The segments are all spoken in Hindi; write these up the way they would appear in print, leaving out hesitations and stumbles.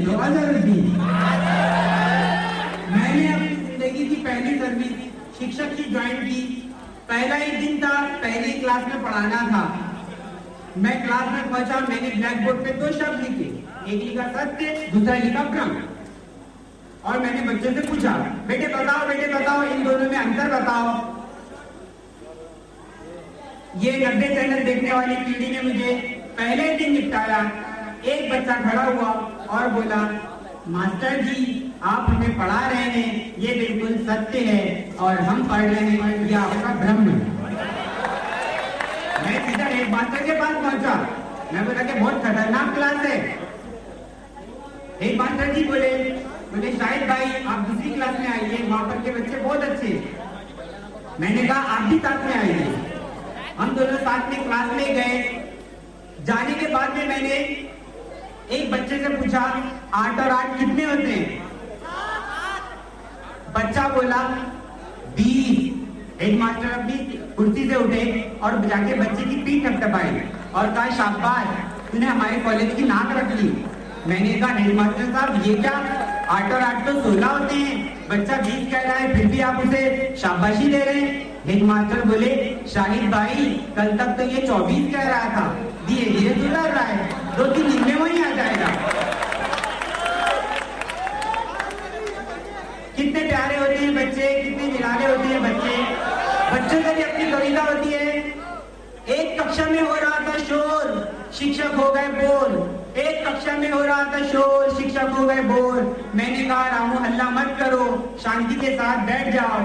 तो अजहरुद्दीन। मैंने अपनी जिंदगी की पहली सर्विस शिक्षक की ज्वाइन की। पहला ही दिन था, पहली क्लास में पढ़ाना था। मैं क्लास में पहुंचा, मैंने ब्लैक बोर्ड पे 2 शब्द लिखे, एक लिखा सत्य, दूसरा लिखा ब्रह्म। और मैंने बच्चों से पूछा, बेटे बताओ इन दोनों में अंतर बताओ। ये 90 चैनल देखने वाली पीढ़ी ने मुझे पहले दिन निपटाया। एक बच्चा खड़ा हुआ और बोला, मास्टर जी आप हमें पढ़ा रहे हैं ये बिल्कुल सत्य है, और हम पढ़ रहे हैं ये आपका ब्रह्म है। मैं सीधा हेड मास्टर के पास पहुंचा। मैं बोला कि बहुत खतरनाक क्लास है। हेड मास्टर जी बोले शाहिद भाई आप दूसरी क्लास में आइए, वहां पर के बच्चे बहुत अच्छे। मैंने कहा आप भी साथ में आइए। हम दोनों साथ में क्लास में गए। जाने के बाद में मैंने एक बच्चे से पूछा 8 और 8 कितने होते हैं? बच्चा बोला 20। हेड मास्टर अपनी कुर्सी से उठे और जाके बच्चे की पीठ थपथपाई और कहा शाबाश तूने हमारे कॉलेज की नाक रख ली। मैंने कहा हेड मास्टर साहब ये क्या, 8 और 8 तो 16 होते हैं, बच्चा 20 कह रहा है फिर भी आप उसे शाबाशी दे रहे हैं। हेड मास्टर बोले शाहिद भाई कल तक तो ये 24 कह रहा था, धीरे धीरे सुधर रहा है, 2-3 दिन में वही आ जाएगा। कितने प्यारे होते हैं बच्चे, कितने निराले होते हैं बच्चे। बच्चों से भी अपनी कविता होती है। एक कक्षा में हो रहा था शोर, शिक्षक हो गए बोर। एक कक्षा में हो रहा था शोर, शिक्षक हो गए बोर। मैंने कहा रामू हल्ला मत करो, शांति के साथ बैठ जाओ।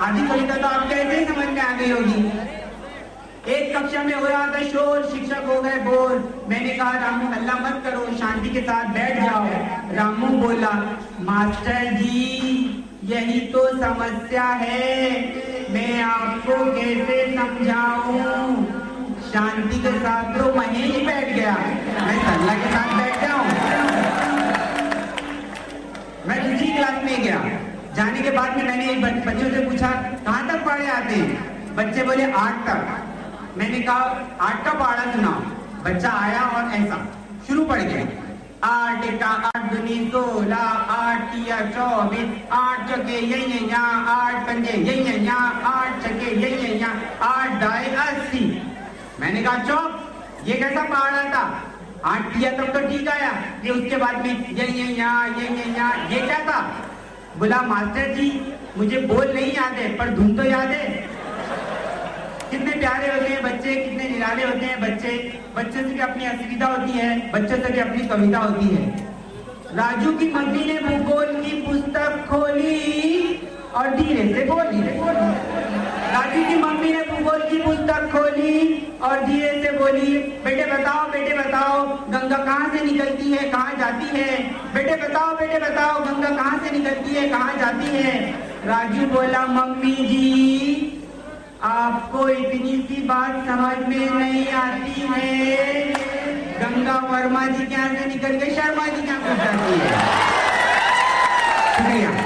आधी कविता तो आपको ऐसे ही समझ में आ गई होगी। एक कक्षा में हो रहा था शोर, शिक्षक हो गए बोर। मैंने कहा रामू हल्ला मत करो, शांति के साथ बैठ जाओ। रामू बोला मास्टर जी यही तो समस्या है, मैं आपको कैसे समझाऊं। शांति के साथ तो महेश बैठ गया, मैं सरला के साथ बैठ जाऊं। मैं दूसरी क्लास में गया। जाने के बाद में मैंने एक बच्चों से पूछा कहाँ तक पढ़े आते हैं? बच्चे बोले 8 तक। मैंने कहा 8 का पहाड़ा सुनाओ। बच्चा आया और ऐसा शुरू पढ़ गया, 8 का 8 दूनी 16, 8 तिया 24, 8 चौके यही 8 पंजे यही 8 छक्के यही 8 ढाई 80। मैंने कहा चौप, ये कैसा पहाड़ा था? 8 तिया तक तो ठीक आया, ये उसके बाद में यही ये क्या था? बोला मास्टर जी मुझे बोल नहीं याद है पर धुन तो याद है। कितने प्यारे होते हैं बच्चे, कितने निराले होते हैं बच्चे। बच्चों से भी अपनी असुविधा होती है, बच्चों से भी अपनी कविता होती है। राजू की मम्मी ने भूगोल की पुस्तक खोली और धीरे से बोली। राजू की मम्मी ने भूगोल की पुस्तक खोली और धीरे से बोली, बेटे बताओ गंगा कहाँ से निकलती है कहाँ जाती है? बेटे बताओ गंगा कहाँ से निकलती है कहाँ जाती है? राजू बोला मम्मी जी आपको इतनी सी बात समझ में नहीं आती है, गंगा वर्मा जी के यहाँ से निकल के शर्मा जी के यहाँ पहुंच जाती है। शुक्रिया।